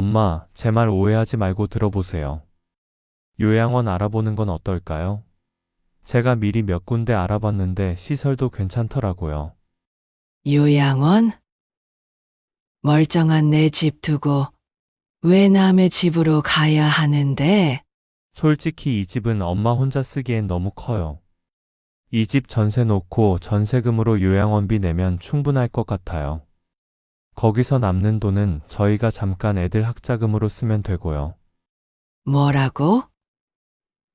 엄마, 제 말 오해하지 말고 들어보세요. 요양원 알아보는 건 어떨까요? 제가 미리 몇 군데 알아봤는데 시설도 괜찮더라고요. 요양원? 멀쩡한 내 집 두고 왜 남의 집으로 가야 하는데? 솔직히 이 집은 엄마 혼자 쓰기엔 너무 커요. 이 집 전세 놓고 전세금으로 요양원비 내면 충분할 것 같아요. 거기서 남는 돈은 저희가 잠깐 애들 학자금으로 쓰면 되고요. 뭐라고?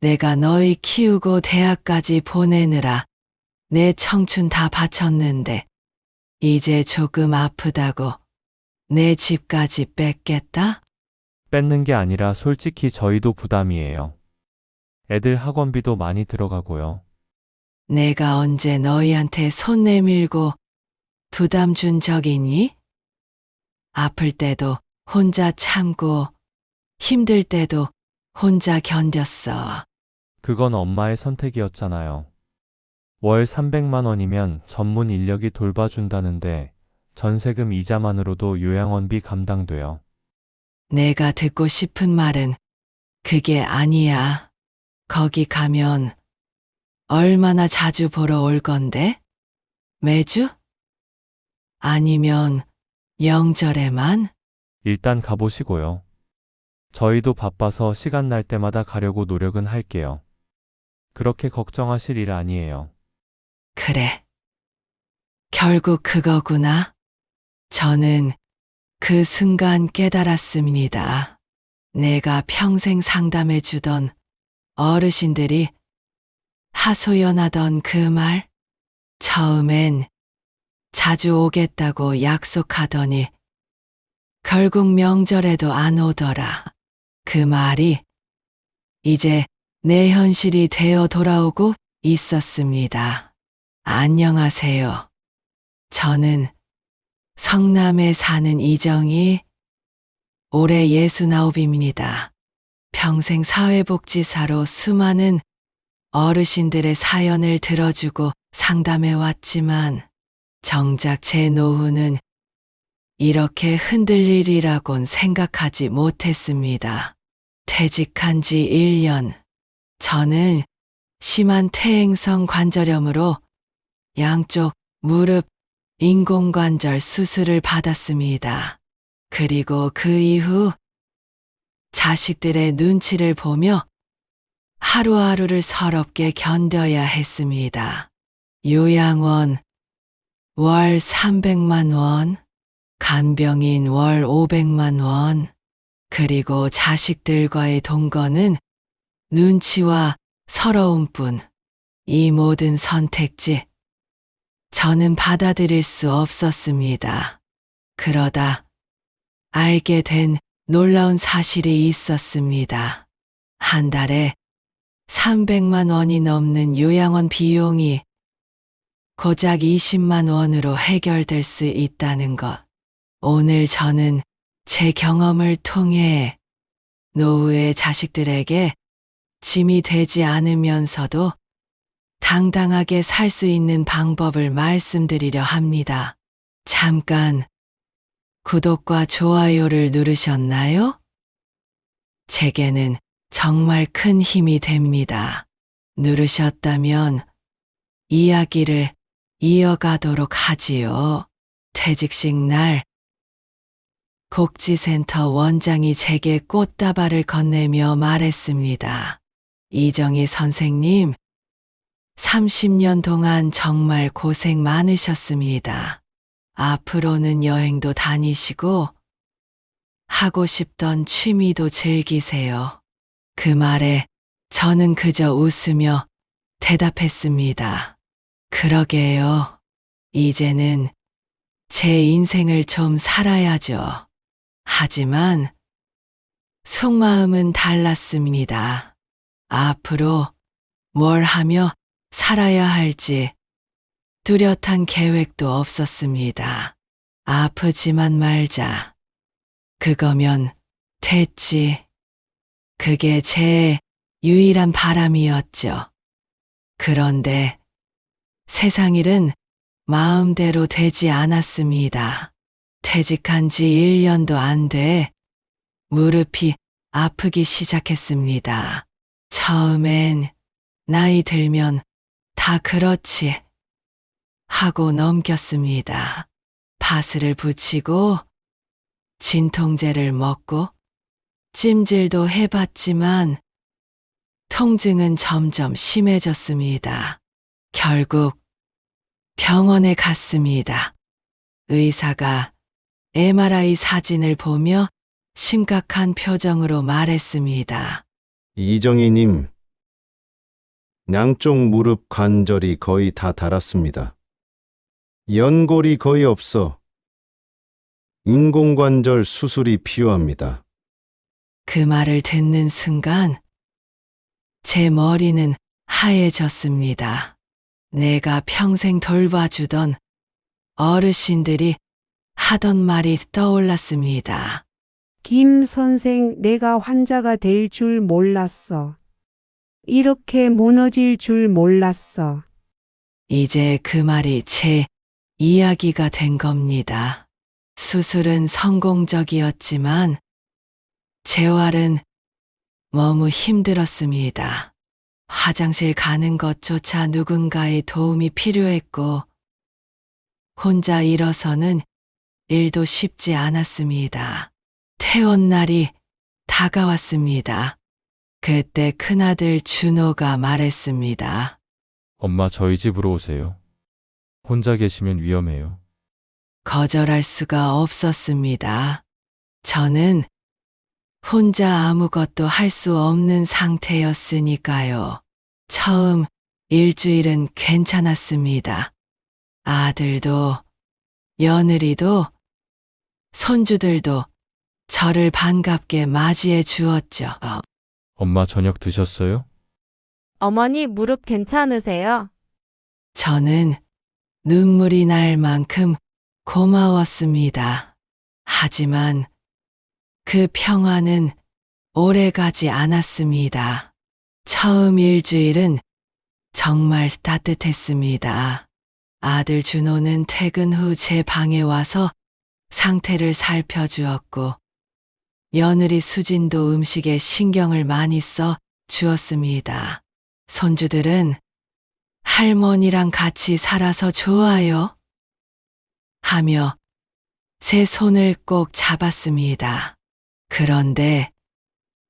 내가 너희 키우고 대학까지 보내느라 내 청춘 다 바쳤는데 이제 조금 아프다고 내 집까지 뺏겠다? 뺏는 게 아니라 솔직히 저희도 부담이에요. 애들 학원비도 많이 들어가고요. 내가 언제 너희한테 손 내밀고 부담 준 적이니? 아플 때도 혼자 참고 힘들 때도 혼자 견뎠어. 그건 엄마의 선택이었잖아요. 월 300만 원이면 전문 인력이 돌봐준다는데 전세금 이자만으로도 요양원비 감당돼요. 내가 듣고 싶은 말은 그게 아니야. 거기 가면 얼마나 자주 보러 올 건데? 매주? 아니면 명절에만? 일단 가보시고요. 저희도 바빠서 시간 날 때마다 가려고 노력은 할게요. 그렇게 걱정하실 일 아니에요. 그래. 결국 그거구나. 저는 그 순간 깨달았습니다. 내가 평생 상담해 주던 어르신들이 하소연하던 그 말, 처음엔 자주 오겠다고 약속하더니 결국 명절에도 안 오더라. 그 말이 이제 내 현실이 되어 돌아오고 있었습니다. 안녕하세요. 저는 성남에 사는 이정희, 올해 69입니다. 평생 사회복지사로 수많은 어르신들의 사연을 들어주고 상담해 왔지만 정작 제 노후는 이렇게 흔들리리라곤 생각하지 못했습니다. 퇴직한 지 1년, 저는 심한 퇴행성 관절염으로 양쪽 무릎 인공관절 수술을 받았습니다. 그리고 그 이후 자식들의 눈치를 보며 하루하루를 서럽게 견뎌야 했습니다. 요양원 월 300만 원, 간병인 월 500만 원, 그리고 자식들과의 동거는 눈치와 서러움뿐. 이 모든 선택지, 저는 받아들일 수 없었습니다. 그러다 알게 된 놀라운 사실이 있었습니다. 한 달에 300만 원이 넘는 요양원 비용이 고작 20만 원으로 해결될 수 있다는 것. 오늘 저는 제 경험을 통해 노후의 자식들에게 짐이 되지 않으면서도 당당하게 살 수 있는 방법을 말씀드리려 합니다. 잠깐 구독과 좋아요를 누르셨나요? 제게는 정말 큰 힘이 됩니다. 누르셨다면 이야기를 이어가도록 하지요. 퇴직식 날 복지센터 원장이 제게 꽃다발을 건네며 말했습니다. 이정희 선생님, 30년 동안 정말 고생 많으셨습니다. 앞으로는 여행도 다니시고 하고 싶던 취미도 즐기세요. 그 말에 저는 그저 웃으며 대답했습니다. 그러게요. 이제는 제 인생을 좀 살아야죠. 하지만 속마음은 달랐습니다. 앞으로 뭘 하며 살아야 할지 뚜렷한 계획도 없었습니다. 아프지만 말자. 그거면 됐지. 그게 제 유일한 바람이었죠. 그런데 세상 일은 마음대로 되지 않았습니다. 퇴직한 지 1년도 안 돼 무릎이 아프기 시작했습니다. 처음엔 나이 들면 다 그렇지 하고 넘겼습니다. 파스를 붙이고 진통제를 먹고 찜질도 해봤지만 통증은 점점 심해졌습니다. 결국 병원에 갔습니다. 의사가 MRI 사진을 보며 심각한 표정으로 말했습니다. 이정희님, 양쪽 무릎 관절이 거의 다 닳았습니다. 연골이 거의 없어 인공관절 수술이 필요합니다. 그 말을 듣는 순간 제 머리는 하얘졌습니다. 내가 평생 돌봐주던 어르신들이 하던 말이 떠올랐습니다. 김 선생, 내가 환자가 될 줄 몰랐어. 이렇게 무너질 줄 몰랐어. 이제 그 말이 제 이야기가 된 겁니다. 수술은 성공적이었지만 재활은 너무 힘들었습니다. 화장실 가는 것조차 누군가의 도움이 필요했고 혼자 일어서는 일도 쉽지 않았습니다. 퇴원 날이 다가왔습니다. 그때 큰아들 준호가 말했습니다. 엄마, 저희 집으로 오세요. 혼자 계시면 위험해요. 거절할 수가 없었습니다. 저는 혼자 아무것도 할 수 없는 상태였으니까요. 처음 일주일은 괜찮았습니다. 아들도, 며느리도, 손주들도 저를 반갑게 맞이해 주었죠. 엄마, 저녁 드셨어요? 어머니 무릎 괜찮으세요? 저는 눈물이 날 만큼 고마웠습니다. 하지만 그 평화는 오래가지 않았습니다. 처음 일주일은 정말 따뜻했습니다. 아들 준호는 퇴근 후 제 방에 와서 상태를 살펴주었고, 며느리 수진도 음식에 신경을 많이 써 주었습니다. 손주들은 할머니랑 같이 살아서 좋아요 하며 제 손을 꼭 잡았습니다. 그런데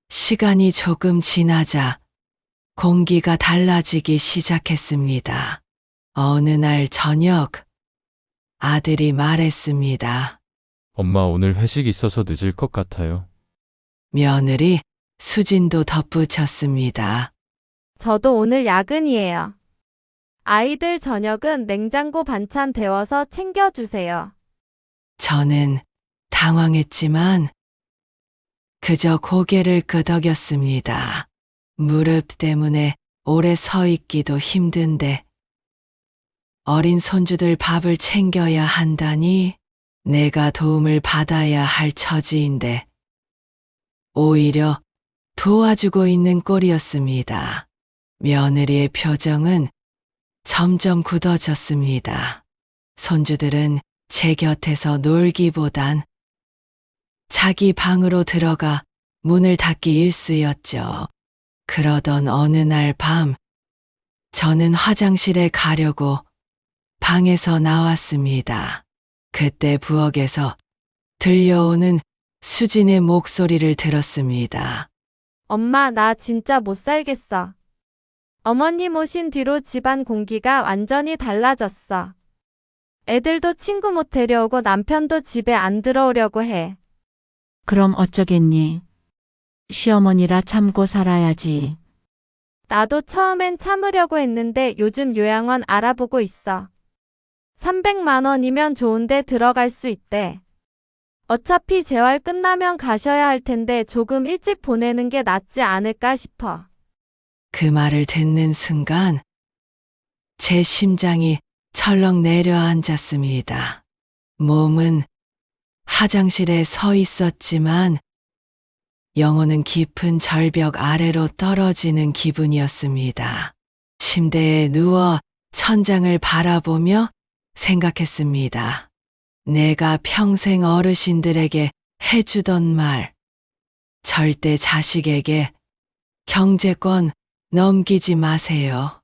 시간이 조금 지나자 공기가 달라지기 시작했습니다. 어느 날 저녁 아들이 말했습니다. 엄마, 오늘 회식 있어서 늦을 것 같아요. 며느리 수진도 덧붙였습니다. 저도 오늘 야근이에요. 아이들 저녁은 냉장고 반찬 데워서 챙겨주세요. 저는 당황했지만 그저 고개를 끄덕였습니다. 무릎 때문에 오래 서 있기도 힘든데 어린 손주들 밥을 챙겨야 한다니 내가 도움을 받아야 할 처지인데 오히려 도와주고 있는 꼴이었습니다. 며느리의 표정은 점점 굳어졌습니다. 손주들은 제 곁에서 놀기보단 자기 방으로 들어가 문을 닫기 일쑤였죠. 그러던 어느 날 밤, 저는 화장실에 가려고 방에서 나왔습니다. 그때 부엌에서 들려오는 수진의 목소리를 들었습니다. 엄마, 나 진짜 못 살겠어. 어머님 오신 뒤로 집안 공기가 완전히 달라졌어. 애들도 친구 못 데려오고 남편도 집에 안 들어오려고 해. 그럼 어쩌겠니? 시어머니라 참고 살아야지. 나도 처음엔 참으려고 했는데 요즘 요양원 알아보고 있어. 300만 원이면 좋은데 들어갈 수 있대. 어차피 재활 끝나면 가셔야 할 텐데 조금 일찍 보내는 게 낫지 않을까 싶어. 그 말을 듣는 순간 제 심장이 철렁 내려앉았습니다. 몸은 화장실에 서 있었지만 영혼은 깊은 절벽 아래로 떨어지는 기분이었습니다. 침대에 누워 천장을 바라보며 생각했습니다. 내가 평생 어르신들에게 해주던 말, 절대 자식에게 경제권 넘기지 마세요.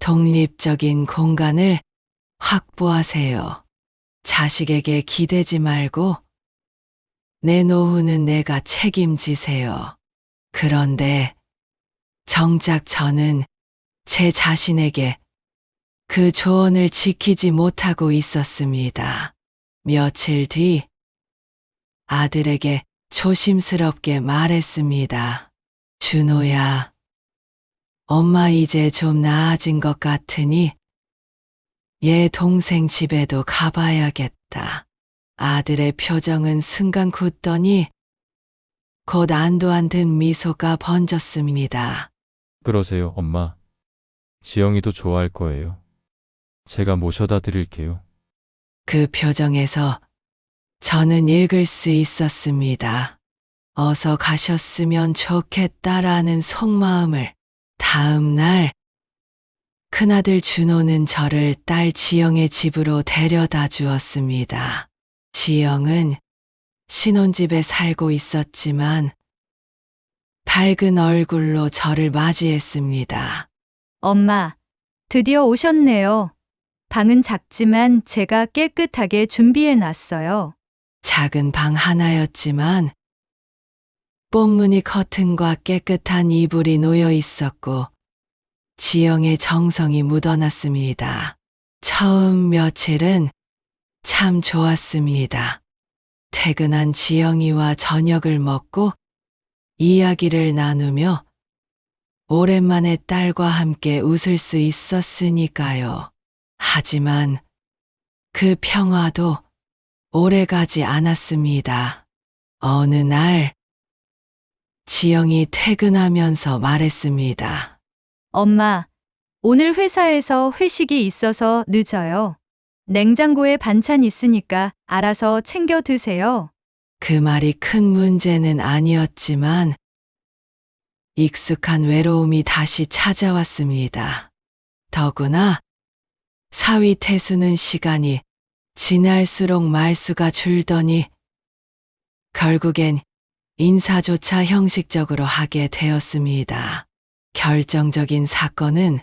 독립적인 공간을 확보하세요. 자식에게 기대지 말고 내 노후는 내가 책임지세요. 그런데 정작 저는 제 자신에게 그 조언을 지키지 못하고 있었습니다. 며칠 뒤 아들에게 조심스럽게 말했습니다. 준호야, 엄마 이제 좀 나아진 것 같으니 얘 동생 집에도 가봐야겠다. 아들의 표정은 순간 굳더니 곧 안도한 듯 미소가 번졌습니다. 그러세요, 엄마. 지영이도 좋아할 거예요. 제가 모셔다 드릴게요. 그 표정에서 저는 읽을 수 있었습니다. 어서 가셨으면 좋겠다라는 속마음을. 다음 날 큰아들 준호는 저를 딸 지영의 집으로 데려다 주었습니다. 지영은 신혼집에 살고 있었지만 밝은 얼굴로 저를 맞이했습니다. 엄마, 드디어 오셨네요. 방은 작지만 제가 깨끗하게 준비해 놨어요. 작은 방 하나였지만 꽃무늬 커튼과 깨끗한 이불이 놓여 있었고 지영의 정성이 묻어났습니다. 처음 며칠은 참 좋았습니다. 퇴근한 지영이와 저녁을 먹고 이야기를 나누며 오랜만에 딸과 함께 웃을 수 있었으니까요. 하지만 그 평화도 오래가지 않았습니다. 어느 날 지영이 퇴근하면서 말했습니다. 엄마, 오늘 회사에서 회식이 있어서 늦어요. 냉장고에 반찬 있으니까 알아서 챙겨 드세요. 그 말이 큰 문제는 아니었지만 익숙한 외로움이 다시 찾아왔습니다. 더구나 사위 태수는 시간이 지날수록 말수가 줄더니 결국엔 인사조차 형식적으로 하게 되었습니다. 결정적인 사건은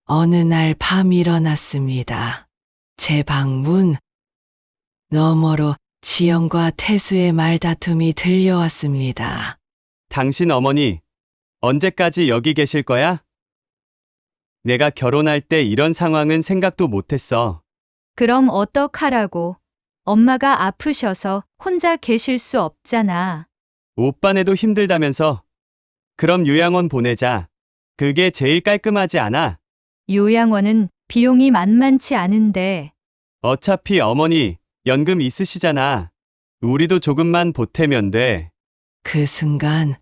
어느 날 밤 일어났습니다. 제 방문 너머로 지영과 태수의 말다툼이 들려왔습니다. 당신 어머니, 언제까지 여기 계실 거야? 내가 결혼할 때 이런 상황은 생각도 못했어. 그럼 어떡하라고. 엄마가 아프셔서 혼자 계실 수 없잖아. 오빠네도 힘들다면서. 그럼 요양원 보내자. 그게 제일 깔끔하지 않아? 요양원은 비용이 만만치 않은데. 어차피 어머니 연금 있으시잖아. 우리도 조금만 보태면 돼. 그 순간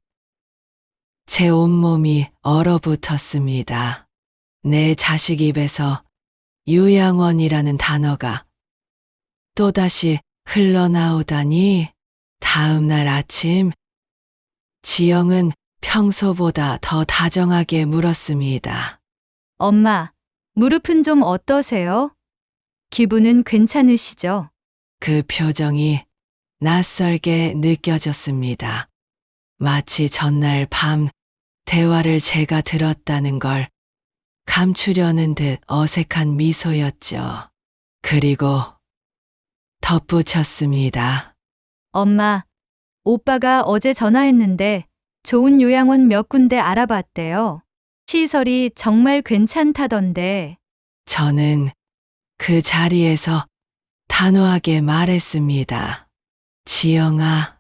제 온몸이 얼어붙었습니다. 내 자식 입에서 요양원이라는 단어가 또다시 흘러나오다니. 다음 날 아침 지영은 평소보다 더 다정하게 물었습니다. 엄마, 무릎은 좀 어떠세요? 기분은 괜찮으시죠? 그 표정이 낯설게 느껴졌습니다. 마치 전날 밤 대화를 제가 들었다는 걸 감추려는 듯 어색한 미소였죠. 그리고 덧붙였습니다. 엄마, 오빠가 어제 전화했는데 좋은 요양원 몇 군데 알아봤대요. 시설이 정말 괜찮다던데. 저는 그 자리에서 단호하게 말했습니다. 지영아,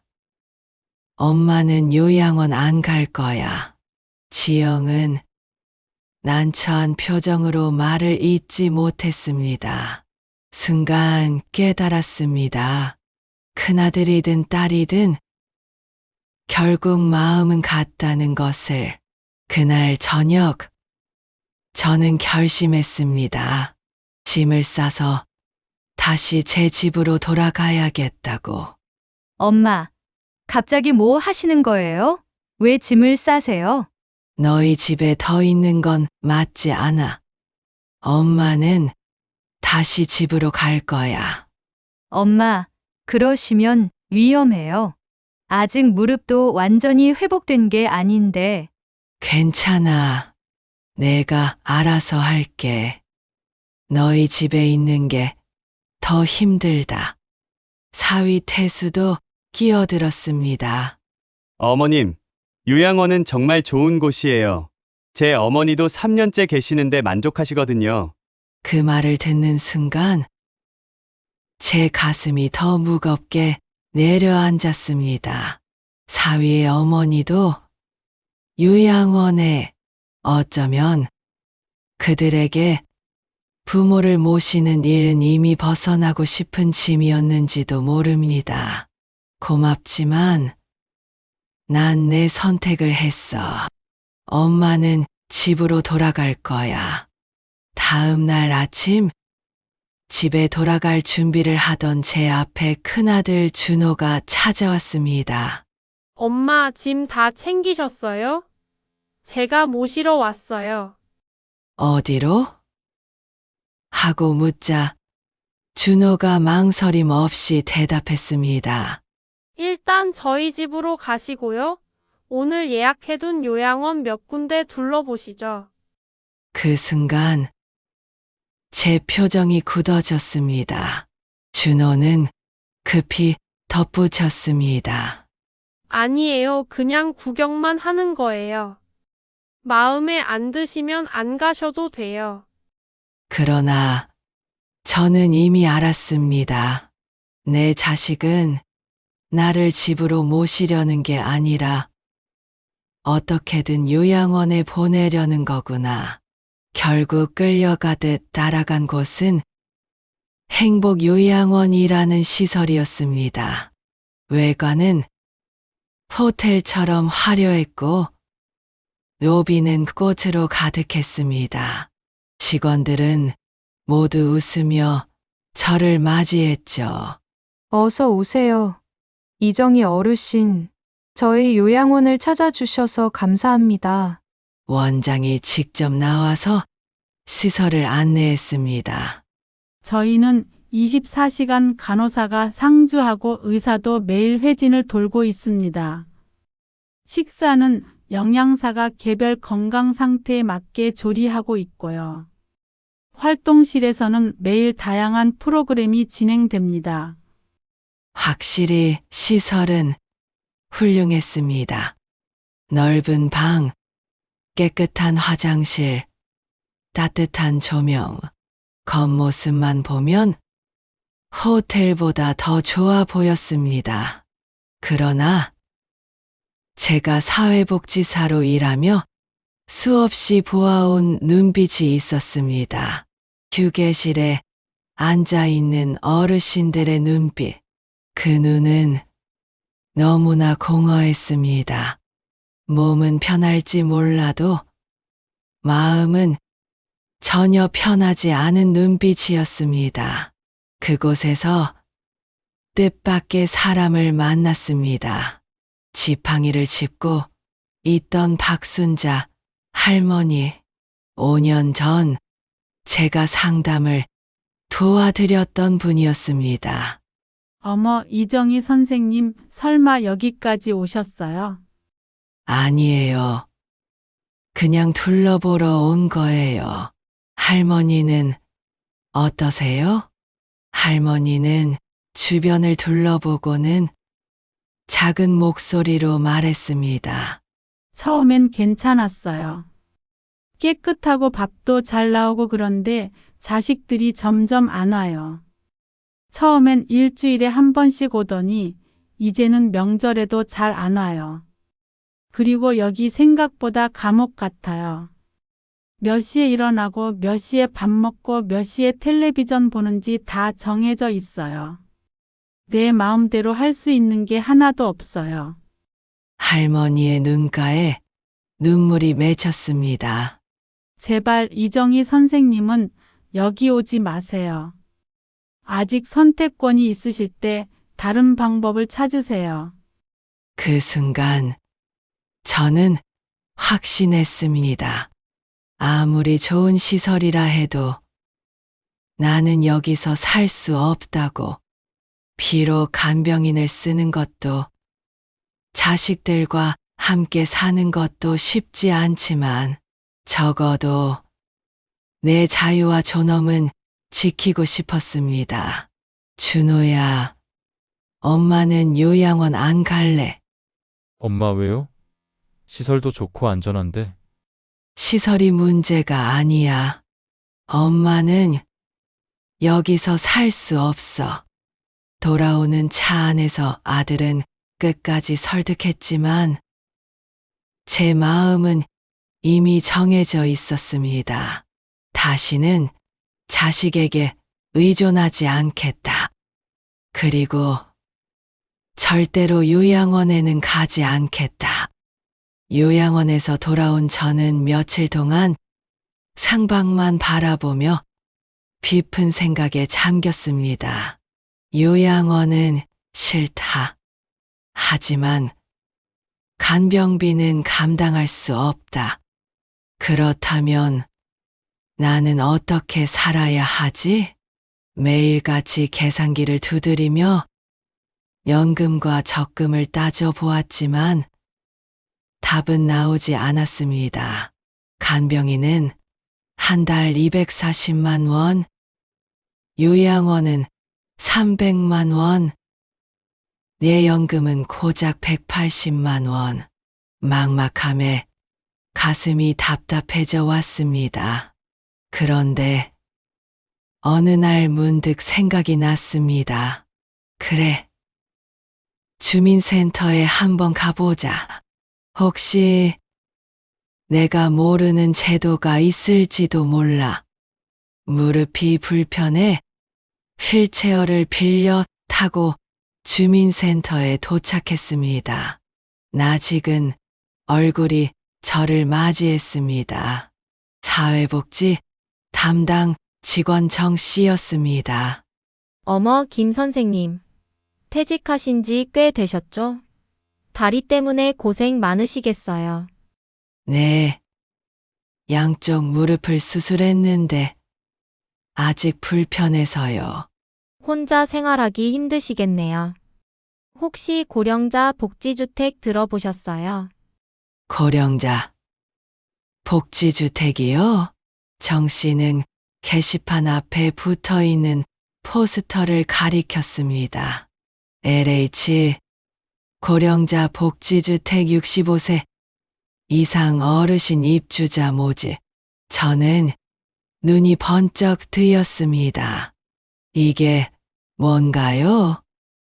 엄마는 요양원 안 갈 거야. 지영은 난처한 표정으로 말을 잇지 못했습니다. 순간 깨달았습니다. 큰아들이든 딸이든 결국 마음은 같다는 것을. 그날 저녁 저는 결심했습니다. 짐을 싸서 다시 제 집으로 돌아가야겠다고. 엄마, 갑자기 뭐 하시는 거예요? 왜 짐을 싸세요? 너희 집에 더 있는 건 맞지 않아. 엄마는 다시 집으로 갈 거야. 엄마, 그러시면 위험해요. 아직 무릎도 완전히 회복된 게 아닌데. 괜찮아. 내가 알아서 할게. 너희 집에 있는 게 더 힘들다. 사위 태수도 끼어들었습니다. 어머님, 요양원은 정말 좋은 곳이에요. 제 어머니도 3년째 계시는데 만족하시거든요. 그 말을 듣는 순간 제 가슴이 더 무겁게 내려앉았습니다. 사위의 어머니도 요양원에 어쩌면 그들에게 부모를 모시는 일은 이미 벗어나고 싶은 짐이었는지도 모릅니다. 고맙지만 난 내 선택을 했어. 엄마는 집으로 돌아갈 거야. 다음 날 아침 집에 돌아갈 준비를 하던 제 앞에 큰아들 준호가 찾아왔습니다. 엄마, 짐 다 챙기셨어요? 제가 모시러 왔어요. 어디로? 하고 묻자 준호가 망설임 없이 대답했습니다. 일단 저희 집으로 가시고요. 오늘 예약해둔 요양원 몇 군데 둘러보시죠. 그 순간 제 표정이 굳어졌습니다. 준호는 급히 덧붙였습니다. 아니에요. 그냥 구경만 하는 거예요. 마음에 안 드시면 안 가셔도 돼요. 그러나 저는 이미 알았습니다. 내 자식은 나를 집으로 모시려는 게 아니라 어떻게든 요양원에 보내려는 거구나. 결국 끌려가듯 따라간 곳은 행복요양원이라는 시설이었습니다. 외관은 호텔처럼 화려했고 로비는 꽃으로 가득했습니다. 직원들은 모두 웃으며 저를 맞이했죠. 어서 오세요. 이정희 어르신, 저희 요양원을 찾아주셔서 감사합니다. 원장이 직접 나와서 시설을 안내했습니다. 저희는 24시간 간호사가 상주하고 의사도 매일 회진을 돌고 있습니다. 식사는 영양사가 개별 건강 상태에 맞게 조리하고 있고요. 활동실에서는 매일 다양한 프로그램이 진행됩니다. 확실히 시설은 훌륭했습니다. 넓은 방, 깨끗한 화장실, 따뜻한 조명, 겉모습만 보면 호텔보다 더 좋아 보였습니다. 그러나 제가 사회복지사로 일하며 수없이 보아온 눈빛이 있었습니다. 휴게실에 앉아있는 어르신들의 눈빛. 그 눈은 너무나 공허했습니다. 몸은 편할지 몰라도 마음은 전혀 편하지 않은 눈빛이었습니다. 그곳에서 뜻밖의 사람을 만났습니다. 지팡이를 짚고 있던 박순자 할머니. 5년 전 제가 상담을 도와드렸던 분이었습니다. 어머, 이정희 선생님, 설마 여기까지 오셨어요? 아니에요. 그냥 둘러보러 온 거예요. 할머니는 어떠세요? 할머니는 주변을 둘러보고는 작은 목소리로 말했습니다. 처음엔 괜찮았어요. 깨끗하고 밥도 잘 나오고 그런데 자식들이 점점 안 와요. 처음엔 일주일에 한 번씩 오더니 이제는 명절에도 잘 안 와요. 그리고 여기 생각보다 감옥 같아요. 몇 시에 일어나고 몇 시에 밥 먹고 몇 시에 텔레비전 보는지 다 정해져 있어요. 내 마음대로 할 수 있는 게 하나도 없어요. 할머니의 눈가에 눈물이 맺혔습니다. 제발 이정희 선생님은 여기 오지 마세요. 아직 선택권이 있으실 때 다른 방법을 찾으세요. 그 순간 저는 확신했습니다. 아무리 좋은 시설이라 해도 나는 여기서 살 수 없다고. 비록 간병인을 쓰는 것도 자식들과 함께 사는 것도 쉽지 않지만 적어도 내 자유와 존엄은 지키고 싶었습니다. 준호야, 엄마는 요양원 안 갈래. 엄마 왜요? 시설도 좋고 안전한데. 시설이 문제가 아니야. 엄마는 여기서 살 수 없어. 돌아오는 차 안에서 아들은 끝까지 설득했지만 제 마음은 이미 정해져 있었습니다. 다시는 자식에게 의존하지 않겠다. 그리고 절대로 요양원에는 가지 않겠다. 요양원에서 돌아온 저는 며칠 동안 상방만 바라보며 깊은 생각에 잠겼습니다. 요양원은 싫다. 하지만 간병비는 감당할 수 없다. 그렇다면 나는 어떻게 살아야 하지? 매일같이 계산기를 두드리며 연금과 적금을 따져보았지만 답은 나오지 않았습니다. 간병인은 한 달 240만 원, 요양원은 300만 원, 내 연금은 고작 180만 원. 막막함에 가슴이 답답해져 왔습니다. 그런데 어느 날 문득 생각이 났습니다. 그래, 주민센터에 한번 가보자. 혹시 내가 모르는 제도가 있을지도 몰라. 무릎이 불편해 휠체어를 빌려 타고 주민센터에 도착했습니다. 나직은 얼굴이 저를 맞이했습니다. 사회복지 담당 직원 정 씨였습니다. 어머, 김 선생님. 퇴직하신 지 꽤 되셨죠? 다리 때문에 고생 많으시겠어요. 네, 양쪽 무릎을 수술했는데 아직 불편해서요. 혼자 생활하기 힘드시겠네요. 혹시 고령자 복지주택 들어보셨어요? 고령자 복지주택이요? 정 씨는 게시판 앞에 붙어있는 포스터를 가리켰습니다. LH 고령자 복지주택 65세 이상 어르신 입주자 모집. 저는 눈이 번쩍 뜨였습니다. 이게 뭔가요?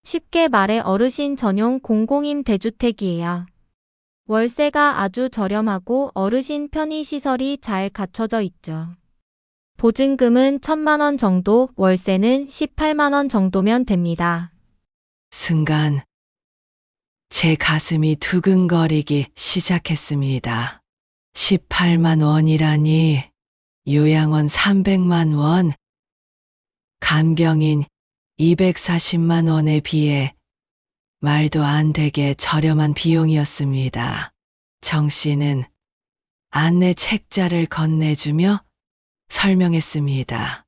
쉽게 말해 어르신 전용 공공임 대주택이에요. 월세가 아주 저렴하고 어르신 편의시설이 잘 갖춰져 있죠. 보증금은 1,000만 원 정도, 월세는 18만 원 정도면 됩니다. 순간 제 가슴이 두근거리기 시작했습니다. 18만 원이라니, 요양원 300만 원, 간병인 240만 원에 비해 말도 안 되게 저렴한 비용이었습니다. 정 씨는 안내 책자를 건네주며 설명했습니다.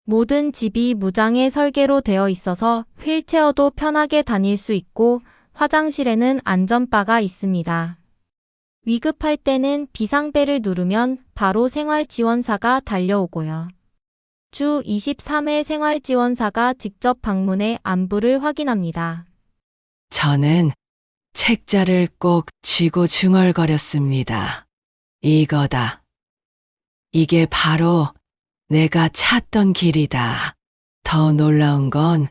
모든 집이 무장애 설계로 되어 있어서 휠체어도 편하게 다닐 수 있고 화장실에는 안전바가 있습니다. 위급할 때는 비상벨을 누르면 바로 생활지원사가 달려오고요. 주 23회 생활지원사가 직접 방문해 안부를 확인합니다. 저는 책자를 꼭 쥐고 중얼거렸습니다. 이거다. 이게 바로 내가 찾던 길이다. 더 놀라운 건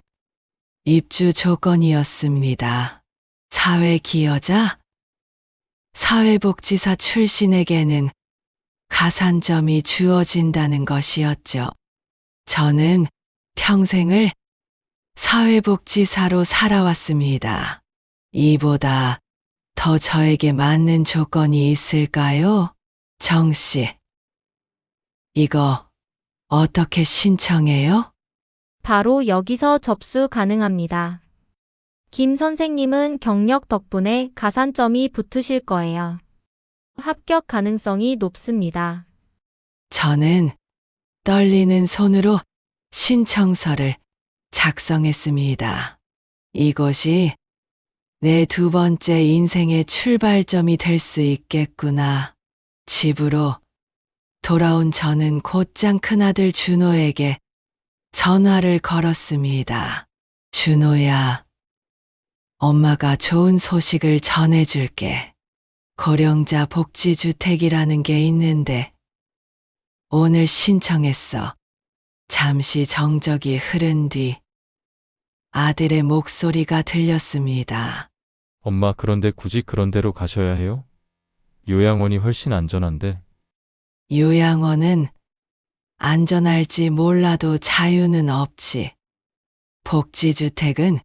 입주 조건이었습니다. 사회기여자, 사회복지사 출신에게는 가산점이 주어진다는 것이었죠. 저는 평생을 사회복지사로 살아왔습니다. 이보다 더 저에게 맞는 조건이 있을까요? 정 씨, 이거 어떻게 신청해요? 바로 여기서 접수 가능합니다. 김 선생님은 경력 덕분에 가산점이 붙으실 거예요. 합격 가능성이 높습니다. 저는 떨리는 손으로 신청서를 작성했습니다. 이곳이 내 두 번째 인생의 출발점이 될 수 있겠구나. 집으로 돌아온 저는 곧장 큰아들 준호에게 전화를 걸었습니다. 준호야, 엄마가 좋은 소식을 전해줄게. 고령자 복지주택이라는 게 있는데 오늘 신청했어. 잠시 정적이 흐른 뒤 아들의 목소리가 들렸습니다. 엄마, 그런데 굳이 그런 데로 가셔야 해요? 요양원이 훨씬 안전한데. 요양원은 안전할지 몰라도 자유는 없지. 복지주택은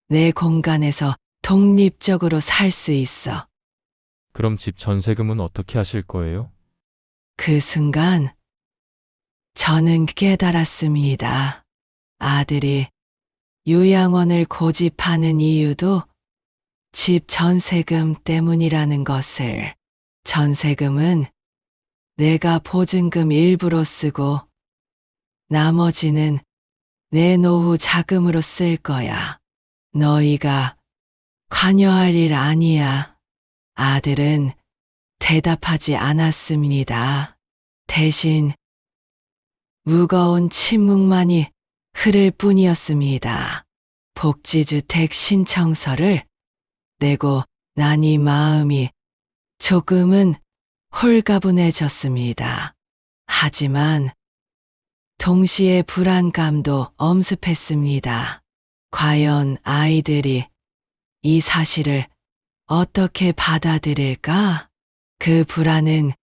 내 공간에서 독립적으로 살 수 있어. 그럼 집 전세금은 어떻게 하실 거예요? 그 순간 저는 깨달았습니다. 아들이 요양원을 고집하는 이유도 집 전세금 때문이라는 것을. 전세금은 내가 보증금 일부로 쓰고 나머지는 내 노후 자금으로 쓸 거야. 너희가 관여할 일 아니야. 아들은 대답하지 않았습니다. 대신 무거운 침묵만이 흐를 뿐이었습니다. 복지주택 신청서를 내고 나니 마음이 조금은 홀가분해졌습니다. 하지만 동시에 불안감도 엄습했습니다. 과연 아이들이 이 사실을 어떻게 받아들일까? 그 불안은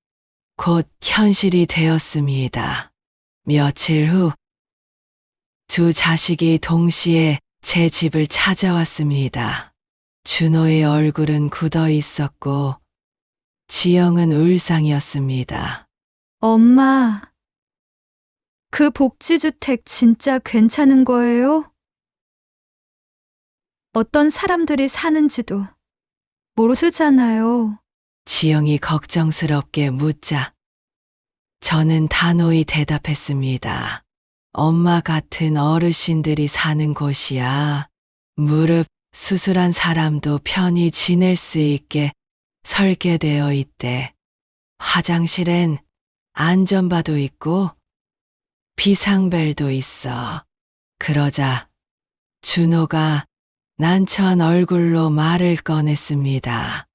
곧 현실이 되었습니다. 며칠 후 두 자식이 동시에 제 집을 찾아왔습니다. 준호의 얼굴은 굳어 있었고 지영은 울상이었습니다. 엄마, 그 복지주택 진짜 괜찮은 거예요? 어떤 사람들이 사는지도 모르잖아요. 지영이 걱정스럽게 묻자 저는 단호히 대답했습니다. 엄마 같은 어르신들이 사는 곳이야. 무릎 수술한 사람도 편히 지낼 수 있게 설계되어 있대. 화장실엔 안전바도 있고 비상벨도 있어. 그러자 준호가 난처한 얼굴로 말을 꺼냈습니다.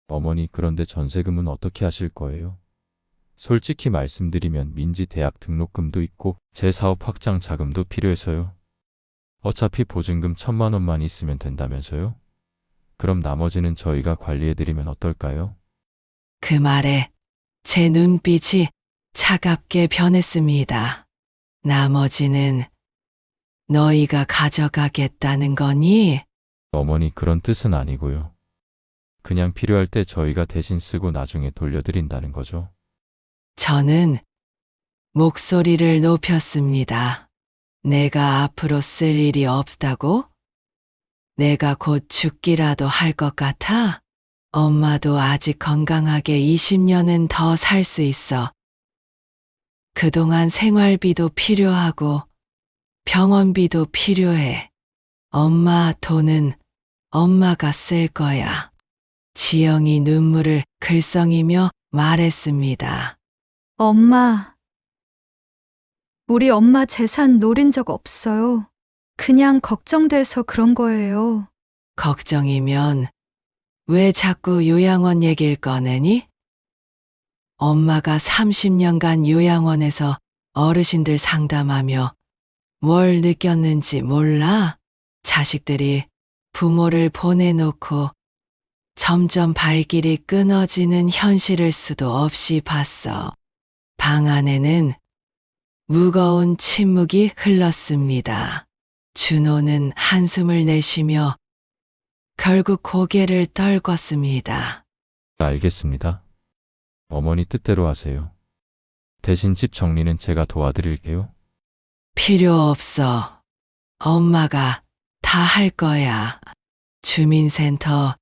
어머니, 그런데 전세금은 어떻게 하실 거예요? 솔직히 말씀드리면 민지 대학 등록금도 있고 제 사업 확장 자금도 필요해서요. 어차피 보증금 1,000만 원만 있으면 된다면서요? 그럼 나머지는 저희가 관리해드리면 어떨까요? 그 말에 제 눈빛이 차갑게 변했습니다. 나머지는 너희가 가져가겠다는 거니? 어머니, 그런 뜻은 아니고요. 그냥 필요할 때 저희가 대신 쓰고 나중에 돌려드린다는 거죠. 저는 목소리를 높였습니다. 내가 앞으로 쓸 일이 없다고? 내가 곧 죽기라도 할 것 같아? 엄마도 아직 건강하게 20년은 더 살 수 있어. 그동안 생활비도 필요하고 병원비도 필요해. 엄마 돈은 엄마가 쓸 거야. 지영이 눈물을 글썽이며 말했습니다. 엄마, 우리 엄마 재산 노린 적 없어요. 그냥 걱정돼서 그런 거예요. 걱정이면 왜 자꾸 요양원 얘기를 꺼내니? 엄마가 30년간 요양원에서 어르신들 상담하며 뭘 느꼈는지 몰라? 자식들이 부모를 보내놓고 점점 발길이 끊어지는 현실을 수도 없이 봤어. 방 안에는 무거운 침묵이 흘렀습니다. 준호는 한숨을 내쉬며 결국 고개를 떨궜습니다. 알겠습니다. 어머니 뜻대로 하세요. 대신 집 정리는 제가 도와드릴게요. 필요 없어. 엄마가 다 할 거야. 주민센터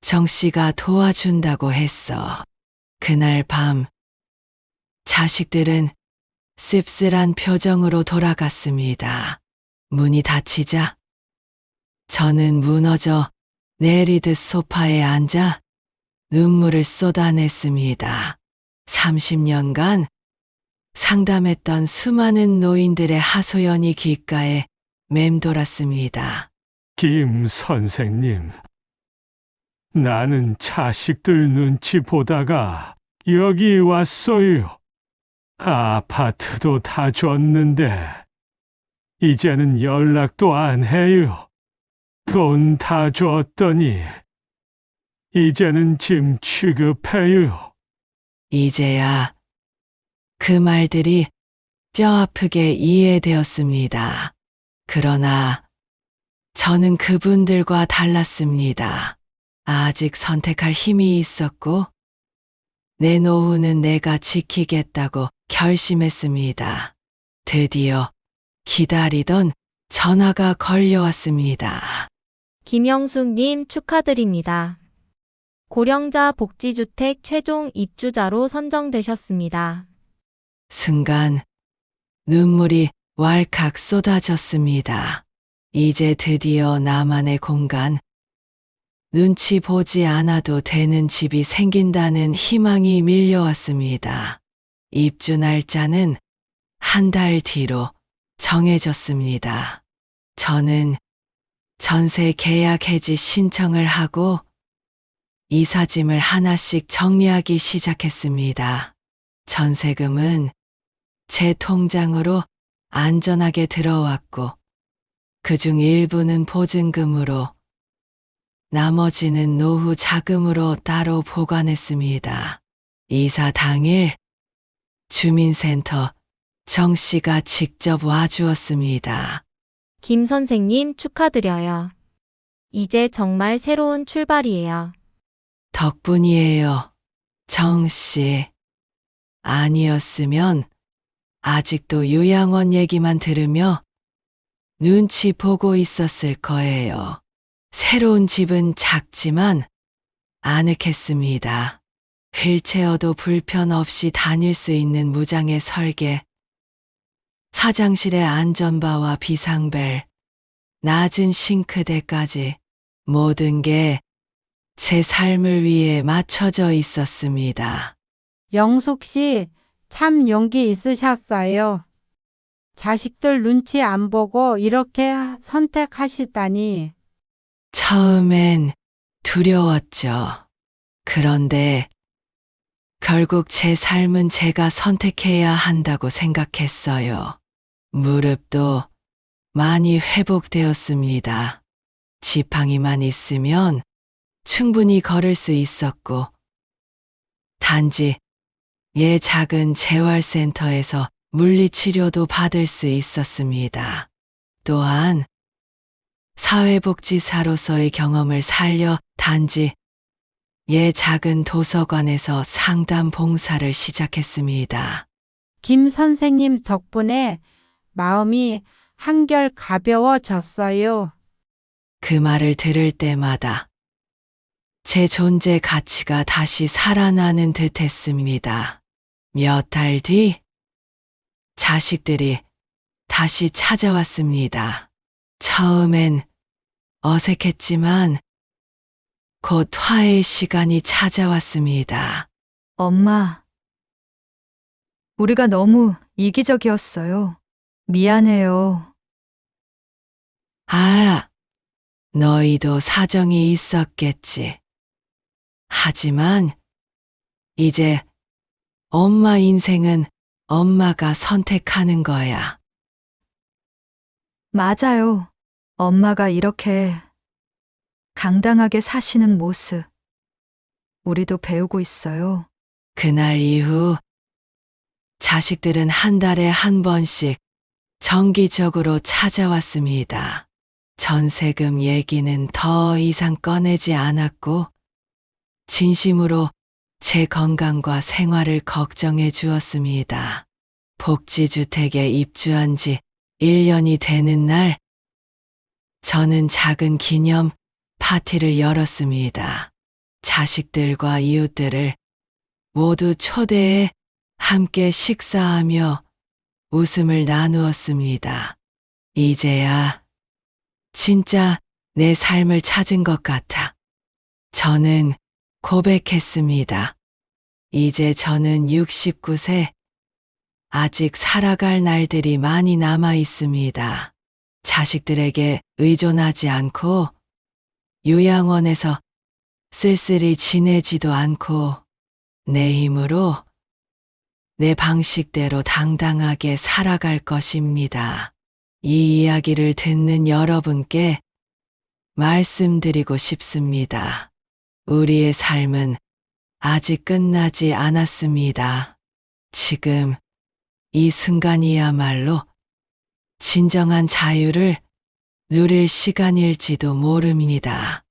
정씨가 도와준다고 했어. 그날 밤 자식들은 씁쓸한 표정으로 돌아갔습니다. 문이 닫히자 저는 무너져 내리듯 소파에 앉아 눈물을 쏟아냈습니다. 30년간 상담했던 수많은 노인들의 하소연이 귓가에 맴돌았습니다. 김 선생님, 나는 자식들 눈치 보다가 여기 왔어요. 아파트도 다 줬는데 이제는 연락도 안 해요. 돈 다 줬더니 이제는 짐 취급해요. 이제야 그 말들이 뼈아프게 이해되었습니다. 그러나 저는 그분들과 달랐습니다. 아직 선택할 힘이 있었고 내 노후는 내가 지키겠다고 결심했습니다. 드디어 기다리던 전화가 걸려왔습니다. 김영숙님 축하드립니다. 고령자 복지주택 최종 입주자로 선정되셨습니다. 순간 눈물이 왈칵 쏟아졌습니다. 이제 드디어 나만의 공간, 눈치 보지 않아도 되는 집이 생긴다는 희망이 밀려왔습니다. 입주 날짜는 한 달 뒤로 정해졌습니다. 저는 전세 계약 해지 신청을 하고 이사짐을 하나씩 정리하기 시작했습니다. 전세금은 제 통장으로 안전하게 들어왔고 그중 일부는 보증금으로 나머지는 노후 자금으로 따로 보관했습니다. 이사 당일 주민센터 정 씨가 직접 와주었습니다. 김 선생님 축하드려요. 이제 정말 새로운 출발이에요. 덕분이에요, 정 씨. 아니었으면 아직도 요양원 얘기만 들으며 눈치 보고 있었을 거예요. 새로운 집은 작지만 아늑했습니다. 휠체어도 불편 없이 다닐 수 있는 무장의 설계, 화장실의 안전바와 비상벨, 낮은 싱크대까지 모든 게 제 삶을 위해 맞춰져 있었습니다. 영숙 씨, 참 용기 있으셨어요. 자식들 눈치 안 보고 이렇게 선택하시다니. 처음엔 두려웠죠. 그런데 결국 제 삶은 제가 선택해야 한다고 생각했어요. 무릎도 많이 회복되었습니다. 지팡이만 있으면 충분히 걸을 수 있었고, 단지 작은 재활센터에서 물리치료도 받을 수 있었습니다. 또한 사회복지사로서의 경험을 살려 단지 작은 도서관에서 상담 봉사를 시작했습니다. 김 선생님 덕분에 마음이 한결 가벼워졌어요. 그 말을 들을 때마다 제 존재 가치가 다시 살아나는 듯 했습니다. 몇 달 뒤, 자식들이 다시 찾아왔습니다. 처음엔 어색했지만 곧 화해의 시간이 찾아왔습니다. 엄마, 우리가 너무 이기적이었어요. 미안해요. 아, 너희도 사정이 있었겠지. 하지만 이제 엄마 인생은 엄마가 선택하는 거야. 맞아요. 엄마가 이렇게 강당하게 사시는 모습, 우리도 배우고 있어요. 그날 이후 자식들은 한 달에 한 번씩 정기적으로 찾아왔습니다. 전세금 얘기는 더 이상 꺼내지 않았고 진심으로 제 건강과 생활을 걱정해 주었습니다. 복지주택에 입주한 지 1년이 되는 날, 저는 작은 기념 파티를 열었습니다. 자식들과 이웃들을 모두 초대해 함께 식사하며 웃음을 나누었습니다. 이제야 진짜 내 삶을 찾은 것 같아. 저는 고백했습니다. 이제 저는 69세. 아직 살아갈 날들이 많이 남아 있습니다. 자식들에게 의존하지 않고 요양원에서 쓸쓸히 지내지도 않고 내 힘으로 내 방식대로 당당하게 살아갈 것입니다. 이 이야기를 듣는 여러분께 말씀드리고 싶습니다. 우리의 삶은 아직 끝나지 않았습니다. 지금 이 순간이야말로 진정한 자유를 누릴 시간일지도 모릅니다.